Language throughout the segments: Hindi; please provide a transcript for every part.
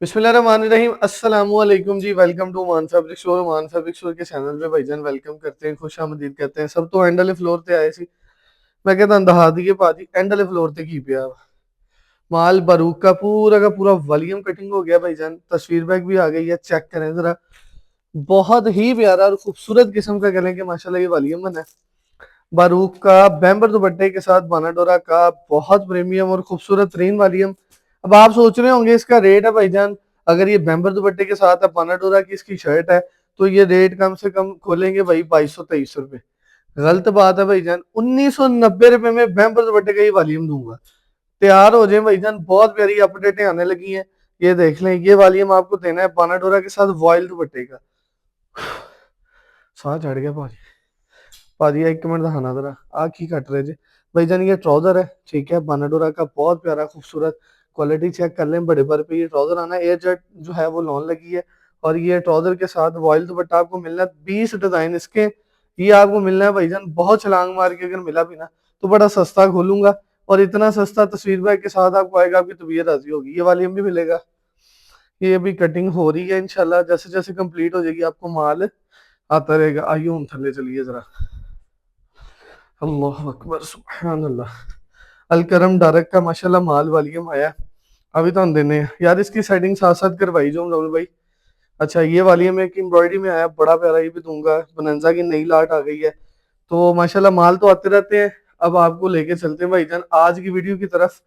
बिस्मिल्लाहिर्रहमानिर्रहीम अस्सलामु अलैकुम जी। वेलकम टू मान फैब्रिक स्टोर। मान फैब्रिक स्टोर के चैनल पे भाईजान वेलकम करते हैं, खुश आमदीद कहते हैं। सब तो एंड वाले फ्लोर ते आए सी, मैं कहता दहा दिए भाजी एंड वाले फ्लोर ते की पिया माल बारूक का पूरा वॉल्यूम कटिंग हो गया भाईजान। तस्वीर बैग भी आ गई है, चेक करें जरा। बहुत ही प्यारा और खूबसूरत किस्म का करें कि माशाल्लाह ये वॉल्यूम बना है बारूक का बैम्बर दुपट्टे के साथ बानाडोरा का। बहुत प्रीमियम और खूबसूरत तरीन वॉल्यूम। अब आप सोच रहे होंगे इसका रेट है भाईजान, अगर ये बैम्बर दुपट्टे के साथ है बानाडोरा की इसकी शर्ट है तो ये रेट कम से कम खोलेंगे भाई 2200-2300 रुपए। गलत बात है भाईजान, 1990 रुपए में बैम्बर दुपट्टे का ये वॉल्यूम दूंगा। तैयार हो जाए भाईजान, बहुत प्यारी अपडेटें आने लगी हैं। ये देख लें, ये वॉल्यूम आपको देना है बानाडोरा के साथ वॉयल दुपट्टे का। साह चढ़ गया भाजी। भाजी एक मिनट दिखाना जरा, आग ही कट रहे जी भाईजान। ये ट्राउजर है, ठीक है, बानाडोरा का बहुत प्यारा खूबसूरत। क्वालिटी चेक कर लें, बड़े पर पे ये ट्राउजर आना है। एयर जेट जो है वो लॉन लगी है और ये ट्राउजर के साथ वॉयल दुपट्टा आपको मिलना है। 20 डिजाइन इसके ये आपको मिलना है भाईजान। बहुत छलांग मार के अगर मिला भी ना तो बड़ा सस्ता खोलूंगा, और इतना सस्ता तस्वीर बैग के साथ आपको आएगा, आपकी तबीयत राजी होगी। ये वाली भी मिलेगा। ये अभी कटिंग हो रही है, इंशाल्लाह जैसे जैसे कंप्लीट हो जाएगी आपको माल आता रहेगा। आइए हम थल्ले चलिए जरा। अल्लाह अकबर सुभान अल्लाह। अलकरम डायरेक्ट का माशाल्लाह माल वालीम आया। अभी तो हम देने हैं यार, इसकी सेटिंग साथ साथ करवाई जो राहुल भाई। अच्छा, ये वालीम एक एम्ब्रॉयडरी में आया, बड़ा प्यारा, ये भी दूंगा। बनंजा की नई लाट आ गई है, तो माशाल्लाह माल तो आते रहते हैं। अब आपको लेके चलते हैं भाईजान आज की वीडियो की तरफ।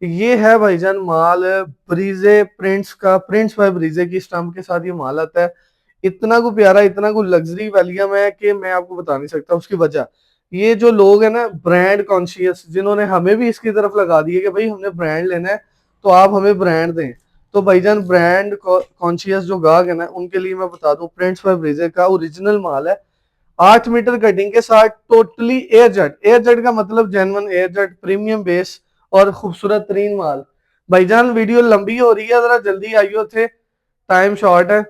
ये है भाईजान माल ब्रीजे प्रिंट्स का, प्रिंट्स बाय ब्रीजे की स्टंप के साथ ये माल आता है। इतना को प्यारा, इतना को लग्जरी वैलियम है कि मैं आपको बता नहीं सकता उसकी वजह। ये जो लोग हैं ना ब्रांड कॉन्शियस, जिन्होंने हमें भी इसकी तरफ लगा दी है कि भाई हमने ब्रांड लेना है तो आप हमें ब्रांड दें, तो भाईजान ब्रांड कॉन्शियस जो गाहक है ना उनके लिए मैं बता दूं, प्रिंट्स बाय ब्रीजे का ओरिजिनल माल है। 8 मीटर कटिंग के साथ totally air jet. Air jet का मतलब genuine air jet, premium base और खूबसूरत तरीन माल। भाईजान वीडियो लंबी हो रही है, जरा जल्दी आइयो थे, टाइम शॉर्ट है।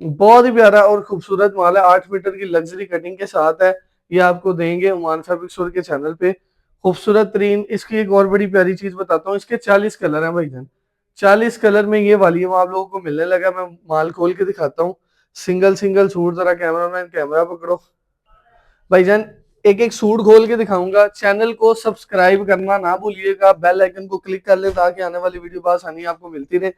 बहुत ही प्यारा और खूबसूरत माल है, 8 मीटर की लग्जरी कटिंग के साथ है। ये आपको देंगे ओमान फैब्रिक स्टोर के चैनल पे। खूबसूरत तरीन। इसकी एक और बड़ी प्यारी चीज बताता हूँ, इसके 40 कलर हैं भाईजान। 40 कलर में ये वाली आप लोगों को मिलने लगा। मैं माल खोल के दिखाता हूँ, सिंगल सिंगल सूट। जरा कैमरा मैन कैमरा पकड़ो भाईजान, एक एक सूट खोल के दिखाऊंगा। चैनल को सब्सक्राइब करना ना भूलिएगा, बेल आइकन को क्लिक कर ले ताकि आने वाली वीडियो आसानी आपको मिलती रहे।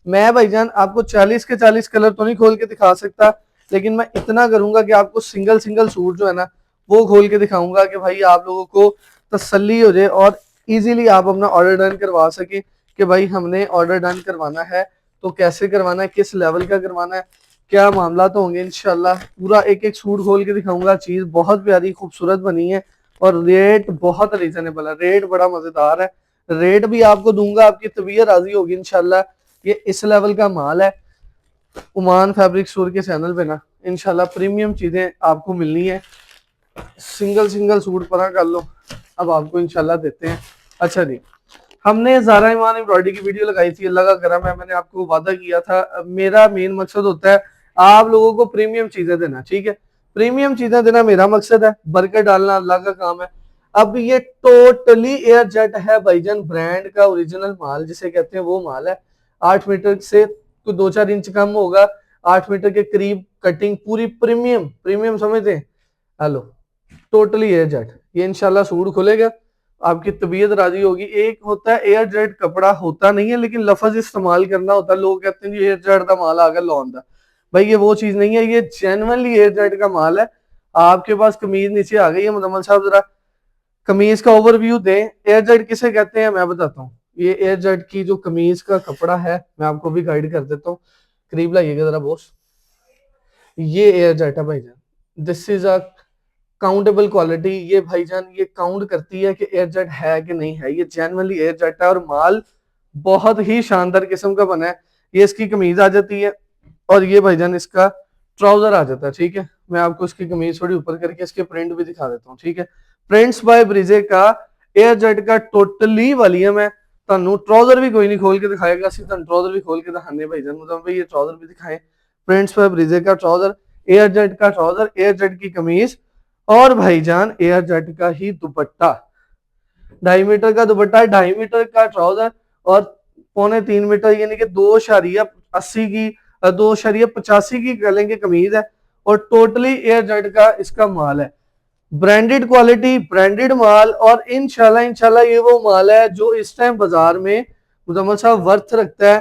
मैं भाईजान आपको 40 के 40 कलर तो नहीं खोल के दिखा सकता, लेकिन मैं इतना करूंगा कि आपको सिंगल सिंगल सूट जो है ना वो खोल के दिखाऊंगा कि भाई आप लोगों को तसल्ली हो जाए और इजीली आप अपना ऑर्डर डन करवा सके कि भाई हमने ऑर्डर डन करवाना है तो कैसे करवाना है, किस लेवल का करवाना है, क्या मामला तो होंगे। इंशाल्लाह पूरा एक एक सूट खोल के दिखाऊंगा। चीज बहुत प्यारी खूबसूरत बनी है और रेट बहुत रीजनेबल है, रेट बड़ा मजेदार है। रेट भी आपको दूंगा, आपकी तबीयत राजी होगी इंशाल्लाह। ये इस लेवल का माल है ओमान फैब्रिक स्टोर के चैनल पे ना, इंशाल्लाह प्रीमियम चीजें आपको मिलनी है। सिंगल सिंगल सूट पता कर लो, अब आपको इंशाल्लाह देते हैं। अच्छा जी, हमने ज़ारा ईमान एम्ब्रॉयडरी की वीडियो लगाई थी, अल्लाह का करम है, मैंने आपको वादा किया था। मेरा मेन मकसद होता है आप लोगों को प्रीमियम चीजें देना, ठीक है। प्रीमियम चीजें देना मेरा मकसद है, बरकत डालना अल्लाह का काम है। अब ये टोटली एयर जेट है भाईजान, ब्रांड का ओरिजिनल माल जिसे कहते हैं वो माल है। 8 मीटर से तो 2-4 इंच कम होगा, 8 मीटर के करीब कटिंग, पूरी प्रीमियम, प्रीमियम समझते हैं। Hello, totally air jet. ये इंशाल्लाह सूट खुलेगा, आपकी तबीयत राजी होगी। एक होता है एयर जेट कपड़ा, होता नहीं है लेकिन लफज इस्तेमाल करना होता है। लोग कहते हैं जी एयर जेट का माल आ गया लॉन का, भाई ये वो चीज नहीं है, ये जेनुइनली एयर जेट का माल है। आपके पास कमीज नीचे आ गई है, मुजम्मल साहब जरा कमीज का ओवरव्यू दें। एयर जेट किसे कहते हैं मैं बताता हूँ। ये एयर जेट की जो कमीज का कपड़ा है मैं आपको भी गाइड कर देता हूँ, करीब लाइएगा जरा बॉस। ये एयर जेट है भाईजान, this is a countable quality. ये भाईजान ये काउंट करती है कि एयर जेट है कि नहीं है। ये जेनुइनली एयर जेट है और माल बहुत ही शानदार किस्म का बना है। ये इसकी कमीज आ जाती है और ये भाईजान इसका ट्राउजर आ जाता है, ठीक है। मैं आपको इसकी कमीज थोड़ी ऊपर करके इसके प्रिंट भी दिखा देता हूँ, ठीक है। प्रिंट्स बाय ब्रिजे का एयर जेट का टोटली वॉल्यूम है। ਤੁਹਾਨੂੰ ट्राउजर भी कोई नहीं खोल के दिखाएगा, सिर्फ ट्राउजर भी खोल के दिखाने भाईजान, मतलब भाई ये ट्राउजर भी दिखाएं। प्रिंट्स बाय ब्रिजे का ट्राउजर, एयर जेट का ट्राउजर, एयर जेट की कमीज और भाईजान एयर जेट का ही दुपट्टा। 2.5 मीटर का दुपट्टा, 2.5 मीटर का ट्राउजर और 2.25 मीटर यानी कि 2.80 की 2.85 की कह लेंगे कमीज है, और टोटली एयर जेट का इसका माल है। ब्रांडेड क्वालिटी, ब्रांडेड माल, और इंशाल्लाह इंशाल्लाह ये वो माल है जो इस टाइम बाजार में मुजम्मल साहब वर्थ रखता है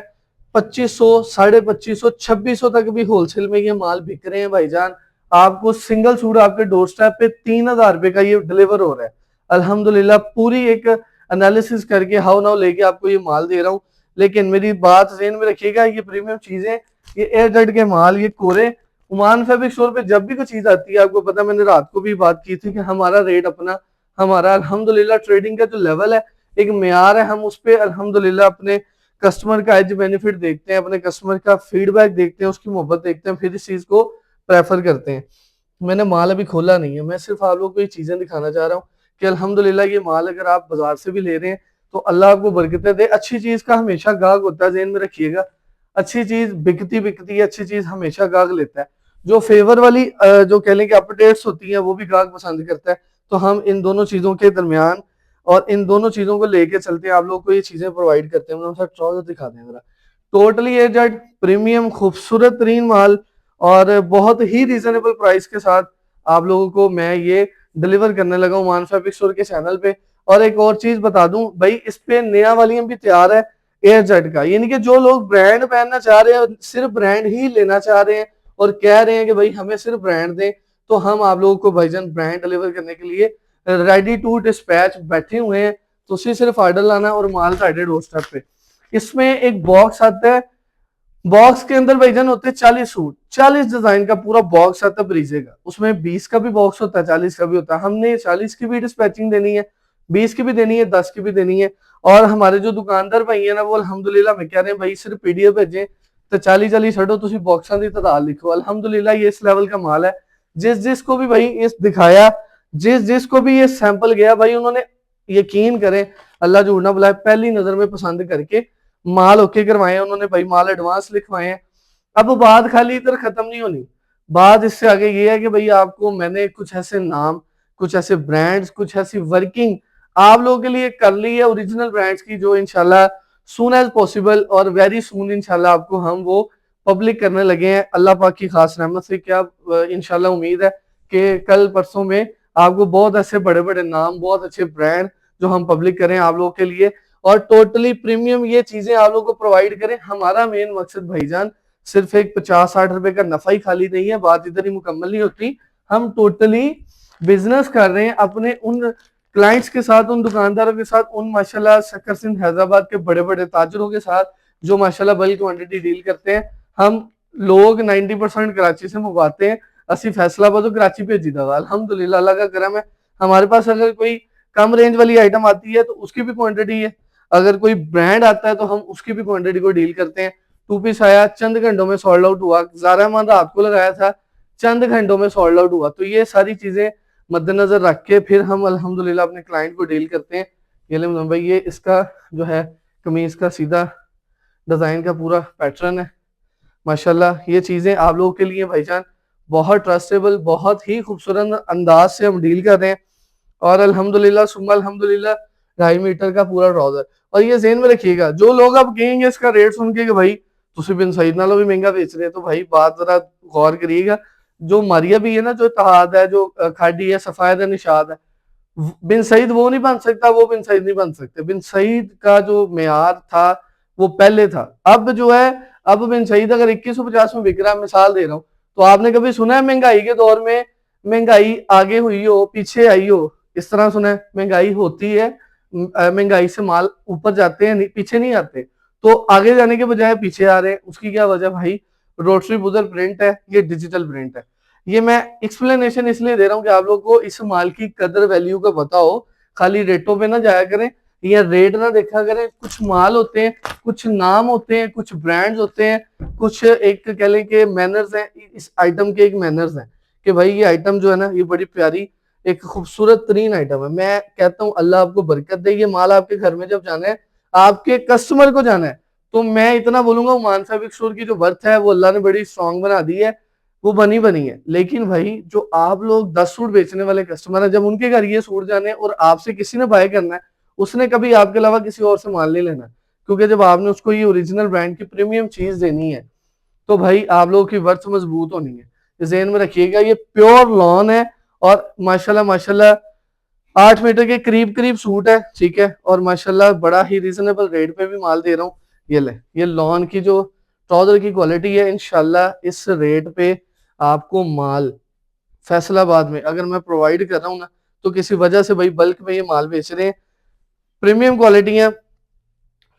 2500, 2550, 2600 तक भी होलसेल में ये माल बिक रहे हैं भाईजान। आपको सिंगल सूट आपके डोर स्टेप पे 3000 रुपए का ये डिलीवर हो रहा है। अल्हम्दुलिल्लाह पूरी एक एनालिसिस करके हाउ नाउ लेके आपको ये माल दे रहा हूँ। लेकिन मेरी बात ज़हन में रखिएगा, ये प्रीमियम चीजें, ये एयरजेट के माल, ये कोरे ओमान फैब्रिक स्टोर पे जब भी कोई चीज आती है, आपको पता है मैंने रात को भी बात की थी कि हमारा रेट अपना, हमारा अल्हम्दुलिल्लाह ट्रेडिंग का जो लेवल है, एक मेयार है, हम उस पर अल्हम्दुलिल्लाह अपने कस्टमर का एज बेनिफिट देखते हैं, अपने कस्टमर का फीडबैक देखते हैं, उसकी मोहब्बत देखते हैं, फिर इस चीज को प्रेफर करते हैं। मैंने माल अभी खोला नहीं है, मैं सिर्फ आप लोगों को ये चीजें दिखाना चाह रहा हूँ कि अल्हम्दुलिल्लाह ये माल अगर आप बाजार से भी ले रहे हैं तो अल्लाह आपको बरकतें दे। अच्छी चीज का हमेशा गाहक होता है, ज़हन में रखिएगा। अच्छी चीज बिकती बिकती है, अच्छी चीज हमेशा गाहक लेता है। जो फेवर वाली जो कह लें कि अपडेट्स होती हैं वो भी गाहक पसंद करता है। तो हम इन दोनों चीजों के दरमियान और इन दोनों चीजों को लेके चलते हैं, आप लोग को ये चीजें प्रोवाइड करते हैं। मतलब ट्राउजर दिखा दें जरा। टोटली एजेड प्रीमियम खूबसूरत तरीन माल और बहुत ही रीजनेबल प्राइस के साथ आप लोगों को मैं ये डिलीवर करने लगा हूँ मान फैब्रिक स्टोर के चैनल पे। और एक और चीज बता दूं भाई, इस पे नया वॉल्यूम भी तैयार है एयरजेट का, यानी कि जो लोग ब्रांड पहनना चाह रहे हैं, सिर्फ ब्रांड ही लेना चाह रहे हैं और कह रहे हैं कि भाई हमें सिर्फ ब्रांड दें, तो हम आप लोगों को भाईजान ब्रांड डिलीवर करने के लिए रेडी टू डिस्पैच बैठे हुए हैं। तो उसी सिर्फ ऑर्डर लाना और माल साइडेड डोर स्टेप पे। इसमें एक बॉक्स आता है, बॉक्स के अंदर भाईजान होते हैं 40 सूट, 40 डिजाइन का पूरा बॉक्स आता है ब्रीजे का। उसमें 20 का भी बॉक्स होता है, 40 का भी होता है। हमने 40 की भी डिस्पैचिंग देनी है, 20 की भी देनी है, 10 की भी देनी है। और हमारे जो दुकानदार भाई है ना, वो अल्हम्दुलिल्लाह मैं कह रहे हैं भाई सिर्फ पीडीएफ भेजें तो 40 छड़ो, तुम बॉक्सां की तादाद लिखो। अल्हम्दुलिल्लाह ये इस लेवल का माल है। जिस जिसको भी भाई इस दिखाया, जिस जिसको भी ये सैंपल गया भाई, उन्होंने यकीन करें, अल्लाह झूठ ना बुलाए, पहली नजर में पसंद करके माल ओके करवाए उन्होंने भाई, माल एडवांस लिखवाए हैं। अब बात खाली इधर खत्म नहीं होनी, बात इससे आगे ये है कि भाई आपको मैंने कुछ ऐसे नाम, कुछ ऐसे ब्रांड्स, कुछ ऐसी वर्किंग आप लोगों के लिए कर ली है ओरिजिनल ब्रांड्स की, जो इंशाल्लाह सून एज पॉसिबल और वेरी सून इंशाल्लाह आपको हम वो पब्लिक करने लगे हैं अल्लाह पाक की खास रहमत से। क्या इंशाल्लाह उम्मीद है कि कल परसों में आपको बहुत ऐसे बड़े बड़े नाम, बहुत अच्छे ब्रांड जो हम पब्लिक करें आप लोगों के लिए, और टोटली प्रीमियम ये चीजें आप लोगों को प्रोवाइड करें। हमारा मेन मकसद भाईजान सिर्फ एक 50-60 रुपए का नफा ही खाली नहीं है, बात इधर ही मुकम्मल नहीं होती। हम टोटली बिजनेस कर रहे हैं अपने उन क्लाइंट्स के साथ, उन दुकानदारों के साथ, उन माशाल्लाह शक्कर सिंह हैदराबाद के बड़े बड़े ताजरों के साथ जो माशाल्लाह बल्क क्वांटिटी डील करते हैं। हम लोग 90% कराची से मंगवाते हैं, असि फैसलाबाद और कराची भेजी दवा। अल्हम्दुलिल्लाह अल्लाह का करम है। हमारे पास अगर कोई कम रेंज वाली आइटम आती है तो उसकी भी क्वांटिटी है, अगर कोई ब्रांड आता है तो हम उसकी भी क्वांटिटी को डील करते हैं। टू पीस आया, चंद घंटों में सोल्ड आउट हुआ। ज़ारा मान रात को लगाया था, चंद घंटों में सोल्ड आउट हुआ। तो ये सारी चीजें मद्देनजर रख के फिर हम अल्हम्दुलिल्लाह अपने क्लाइंट को डील करते हैं। ये ले भाई, ये इसका जो है कमीज का सीधा डिजाइन का पूरा पैटर्न है माशाल्लाह। ये चीजें आप लोगों के लिए भाईजान बहुत ट्रस्टेबल, बहुत ही खूबसूरत अंदाज से हम डील कर रहे हैं। और अल्हम्दुलिल्लाह सुम्मा अल्हम्दुलिल्लाह 2.5 मीटर का पूरा ट्राउजर। और ये ज़हन में रखिएगा, जो लोग अब कहेंगे इसका रेट सुन के कि भाई तुसी बिन सईद नालों भी महंगा बेच रहे हैं, तो भाई बात जरा गौर करिएगा। जो मारिया भी है ना, जो इत्तेहाद है, जो खाड़ी है, सफायद है, निशाद है, बिन सईद वो नहीं बन सकता, वो बिन सईद नहीं बन सकते। बिन सईद का जो मेयार था वो पहले था। अब जो है, अब बिन सईद अगर 2150 में बिक रहा है, मिसाल दे रहा हूँ, तो आपने कभी सुना है महंगाई के दौर में महंगाई आगे हुई हो, पीछे आई हो? इस तरह सुना है? महंगाई होती है, महंगाई से माल ऊपर जाते हैं, पीछे नहीं आते। तो आगे जाने के बजाय पीछे आ रहे हैं, उसकी क्या वजह भाई? रोटरी बुजर प्रिंट है, ये डिजिटल प्रिंट है। ये मैं एक्सप्लेनेशन इसलिए दे रहा हूँ कि आप लोगों को इस माल की कदर वैल्यू का पता हो, खाली रेटों पे ना जाया करें या रेट ना देखा करें। कुछ माल होते हैं, कुछ नाम होते हैं, कुछ ब्रांड्स होते हैं, कुछ एक कह लें कि मैनर्स हैं। इस आइटम के एक मैनर्स हैं कि भाई ये आइटम जो है ना, ये बड़ी प्यारी एक खूबसूरत तरीन आइटम है। मैं कहता हूँ अल्लाह आपको बरकत दे। ये माल आपके घर में जब जाना है, आपके कस्टमर को जाना है, तो मैं इतना बोलूंगा ओमान फैब्रिक स्टोर की जो वर्थ है वो अल्लाह ने बड़ी स्ट्रॉन्ग बना दी है, वो बनी है। लेकिन भाई जो आप लोग 10 सूट बेचने वाले कस्टमर है, जब उनके घर ये सूट जाने और आपसे किसी ने बाय करना है, उसने कभी आपके अलावा किसी और से माल नहीं लेना, क्योंकि जब आपने उसको ये ओरिजिनल ब्रांड की प्रीमियम चीज देनी है तो भाई आप लोगों की वर्थ मजबूत होनी है, ज़हन में रखिएगा। ये प्योर लॉन है और माशाल्लाह माशाल्लाह 8 मीटर के करीब करीब सूट है, ठीक है, और माशाल्लाह बड़ा ही रीजनेबल रेट पे भी माल दे रहा हूँ। ये ले, ये लॉन की जो ट्राउजर की क्वालिटी है, इंशाल्लाह इस रेट पे आपको माल फैसलाबाद में अगर मैं प्रोवाइड कर रहा हूँ ना, तो किसी वजह से भाई बल्क में ये माल बेच रहे हैं। प्रीमियम क्वालिटी है,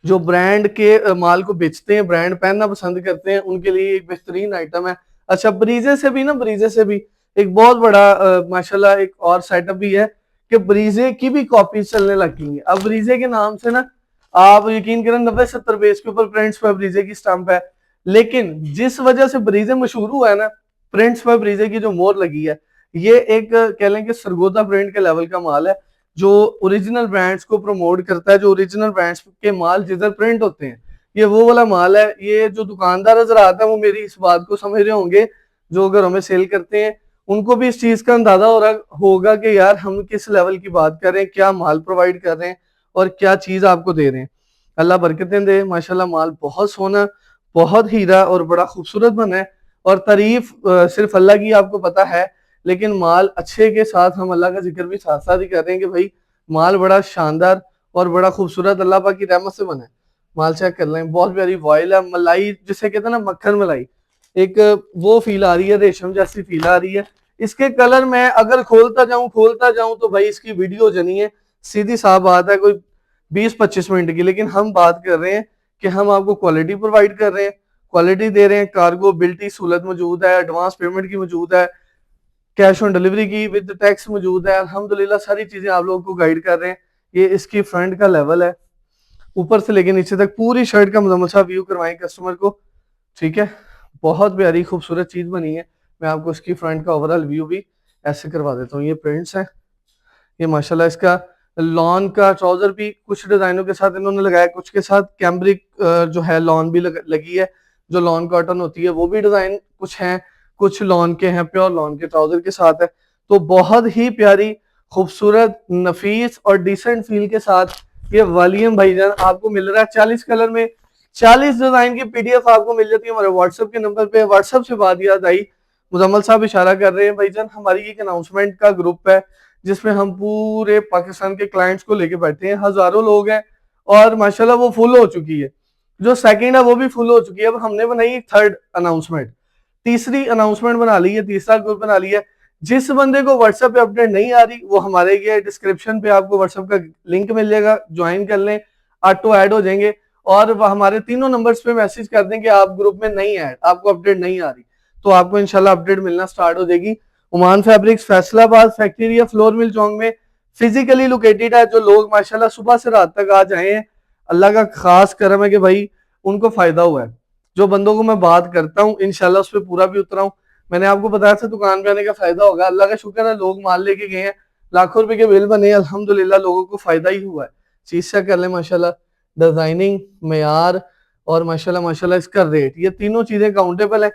जो ब्रांड के माल को बेचते हैं, ब्रांड पहनना पसंद करते हैं, उनके लिए एक बेहतरीन आइटम है। अच्छा, ब्रीजे से भी ना, ब्रीजे से भी एक बहुत बड़ा माशाल्लाह एक और सेटअप भी है कि ब्रीजे की भी कॉपी चलने लगी है। अब ब्रीजे के नाम से ना आप यकीन करें 90-70 पेज के ऊपर प्रिंट्स पर ब्रीजे की स्टंप है, लेकिन जिस वजह से ब्रीजे मशहूर हुआ है ना, प्रिंट्स पर ब्रीजे की जो मोहर लगी है, ये एक कह लें कि सरगोदा प्रिंट के लेवल का माल है, जो ओरिजिनल ब्रांड्स को प्रमोट करता है, जो ओरिजिनल ब्रांड्स के माल जिधर प्रिंट होते हैं, ये वो वाला माल है। ये जो दुकानदार नजर आता है वो मेरी इस बात को समझ रहे होंगे, जो घरों में सेल करते हैं उनको भी इस चीज का अंदाजा हो रहा होगा कि यार हम किस लेवल की बात कर रहे हैं, क्या माल प्रोवाइड कर रहे हैं और क्या चीज आपको दे रहे हैं। अल्लाह बरकतें दे, माशाल्लाह माल बहुत सोना, बहुत हीरा और बड़ा खूबसूरत बना है। और तारीफ सिर्फ अल्लाह की आपको पता है, लेकिन माल अच्छे के साथ हम अल्लाह का जिक्र भी साथ साथ ही कर रहे हैं कि भाई माल बड़ा शानदार और बड़ा खूबसूरत अल्लाह पाक की रहमत से बना है। माल चेक कर लें, बहुत प्यारी वॉयल है, मलाई जिसे कहते हैं ना मक्खन मलाई, एक वो फील आ रही है, रेशम जैसी फील आ रही है। इसके कलर में अगर खोलता जाऊं तो भाई इसकी वीडियो जनी है, सीधी साफ बात है, कोई 20-25 मिनट की। लेकिन हम बात कर रहे हैं कि हम आपको क्वालिटी प्रोवाइड कर रहे हैं, क्वालिटी दे रहे हैं, कार्गो बिल्टी सहूलत मौजूद है, एडवांस पेमेंट की मौजूद है, कैश ऑन डिलीवरी की विद टैक्स मौजूद है। अल्हम्दुलिल्लाह सारी चीजें आप लोगों को गाइड कर रहे हैं। ये इसकी फ्रंट का लेवल है, ऊपर से लेके नीचे तक पूरी शर्ट का मुकम्मल सा व्यू करवाएं कस्टमर को, ठीक है। बहुत प्यारी खूबसूरत चीज बनी है। मैं आपको इसकी फ्रंट का ओवरऑल व्यू भी ऐसे करवा देता हूँ। ये प्रिंट्स है, ये माशाल्लाह इसका लॉन का ट्राउजर भी कुछ डिजाइनों के साथ इन्होंने लगाया, कुछ के साथ कैम्ब्रिक जो है लॉन भी लगी है, जो लॉन कॉटन होती है वो भी डिजाइन कुछ हैं, कुछ लॉन के हैं, प्योर लॉन के ट्राउजर के साथ है। तो बहुत ही प्यारी खूबसूरत नफीस और डिसेंट फील के साथ ये वॉल्यूम भाईजान आपको मिल रहा है 40 कलर में। 40 डिजाइन की पीडीएफ आपको मिल जाती है हमारे व्हाट्सएप के नंबर पे। व्हाट्सएप से बात याद आई, मुजम्मल साहब इशारा कर रहे हैं भाईजान, हमारी एक अनाउंसमेंट का ग्रुप है जिसमें हम पूरे पाकिस्तान के क्लाइंट्स को लेके बैठे हैं, हजारों लोग हैं और माशाल्लाह वो फुल हो चुकी है। जो सेकंड है वो भी फुल हो चुकी है। अब हमने बनाई एक थर्ड अनाउंसमेंट, तीसरी अनाउंसमेंट बना ली है, तीसरा ग्रुप बना लिया है। जिस बंदे को व्हाट्सएप पे अपडेट नहीं आ रही वो हमारे ये डिस्क्रिप्शन पे आपको व्हाट्सएप का लिंक मिल जाएगा, ज्वाइन कर लें, ऑटो ऐड हो जाएंगे और हमारे तीनों नंबर्स पे मैसेज कर दें कि आप ग्रुप में नहीं ऐड, आपको अपडेट नहीं आ रही, तो आपको इंशाल्लाह अपडेट मिलना स्टार्ट हो जाएगी। ओमान फैब्रिक्स फैसलाबाद फैक्ट्री या फ्लोर मिल चौक में फिजिकली लोकेटेड है। जो लोग माशाल्लाह सुबह से रात तक आ जाए हैं, अल्लाह का खास करम है कि भाई उनको फायदा हुआ है। जो बंदों को मैं बात करता हूँ इंशाल्लाह उस पर पूरा भी उतरा हूँ। मैंने आपको बताया था दुकान पे आने का फायदा होगा, अल्लाह का शुक्र है लोग माल लेके गए हैं, लाखों रुपए के बिल बने, अल्हम्दुलिल्लाह लोगों को फायदा ही हुआ है। चीज से कर ले माशाल्लाह, डिजाइनिंग, मेयार और माशाल्लाह माशाल्लाह इसका रेट, ये तीनों चीजें काउंटेबल है।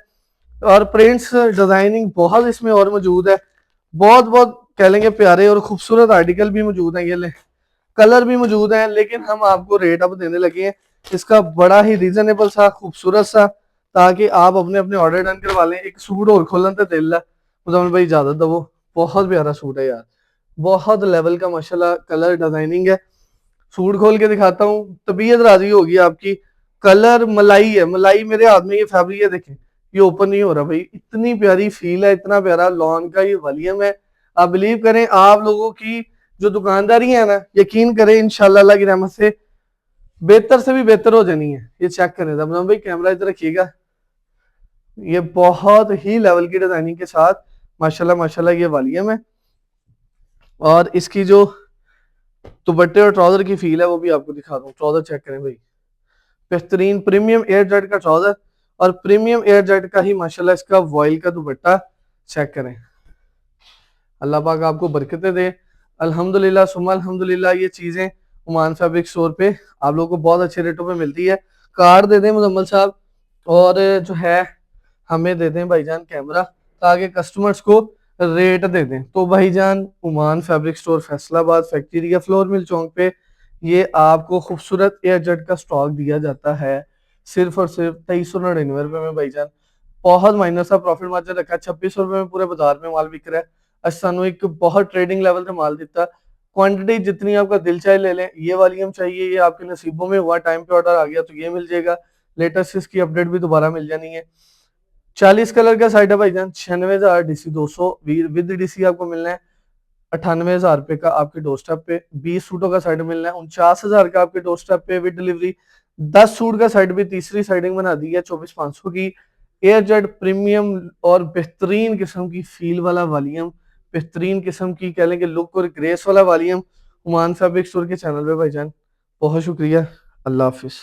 और प्रिंट्स डिजाइनिंग बहुत इसमें और मौजूद है, बहुत बहुत कह लेंगे प्यारे और खूबसूरत आर्टिकल भी मौजूद है, ये ले कलर भी मौजूद है। लेकिन हम आपको रेट अब देने लगे हैं इसका बड़ा ही रीजनेबल सा, खूबसूरत सा, ताकि आप अपने अपने ऑर्डर डन करवा लें। एक सूट और खोलन तो दिल है मुजम्मिल भाई, इजाजत दो, बहुत प्यारा सूट है यार, बहुत लेवल का माशाल्लाह कलर डिजाइनिंग है। सूट खोल के दिखाता हूँ, तबीयत राजी होगी आपकी। कलर मलाई है, मलाई मेरे हाथ में ये फैब्रिक है, देखें ये ओपन नहीं हो रहा भाई, इतनी प्यारी फील है, इतना प्यारा लॉन का ये वॉल्यूम है। आप बिलीव करें, आप लोगों की जो दुकानदारी है ना, यकीन करें इंशाल्लाह अल्लाह की रहमत से बेहतर से भी बेहतर हो जानी है। ये चेक करें भाई, कैमरा इधर रखिएगा, ये बहुत ही लेवल की डिजाइनिंग के साथ माशाल्लाह माशाल्लाह ये वॉल्यूम है। और इसकी जो दुपट्टे और ट्राउजर की फील है वो भी आपको दिखा दूं। ट्राउजर चेक करें भाई, बेहतरीन प्रीमियम एयर जेट का ट्राउजर और प्रीमियम एयर जेट का ही माशाल्लाह इसका वॉयल का दुपट्टा, चेक करें। अल्लाह पाक आपको बरकतें दे, अल्हम्दुलिल्लाह सुम्मा अल्हम्दुलिल्लाह। ये चीजें ओमान फैब्रिक स्टोर पे आप लोगों को बहुत अच्छे रेटों पे मिलती है। कार्ड दे दें मुजम्मल साहब, और जो है हमें दे दें भाईजान कैमरा, ताकि कस्टमर्स को रेट दे दें। तो भाईजान Oman fabric store Faisalabad factory या फ्लोर मिल चौक पे ये आपको खूबसूरत एयरजेट का स्टॉक दिया जाता है सिर्फ और सिर्फ 2399 रुपए में भाईजान। बहुत माइनर सा प्रॉफिट मार्जिन रखा है, 2600 रुपए में पूरे बाजार में माल बिक रहा है। अच्छा सानू एक बहुत ट्रेडिंग लेवल से माल दिता, क्वांटिटी जितनी आपका दिल चाहे ले लें। ये वॉल्यूम चाहिए, ये आपके नसीबों में हुआ, टाइम पे ऑर्डर आ गया तो ये मिल जाएगा। लेटेस्ट इसकी अपडेट भी दोबारा मिल जानी है। 40 कलर का साइड है भाईजान, 96,000 DC 200 विद डीसी आपको मिलना है 98,000 रुपए का आपके डोर स्टेप पे। 20 सूटों का साइड मिलना है 49,000 का आपके डोर स्टेप पे विद डिलीवरी। 10 सूट का साइड भी तीसरी साइडिंग बना दी है 24,500 की। एयरजेट प्रीमियम और बेहतरीन किस्म की फील वाला वॉल्यूम, बेहतरीन किस्म की कह लें कि लुक और ग्रेस वाला वॉल्यूम हुमायूं फैब्रिक स्टोर के चैनल पे भाईजान। बहुत शुक्रिया, अल्लाह हाफिज।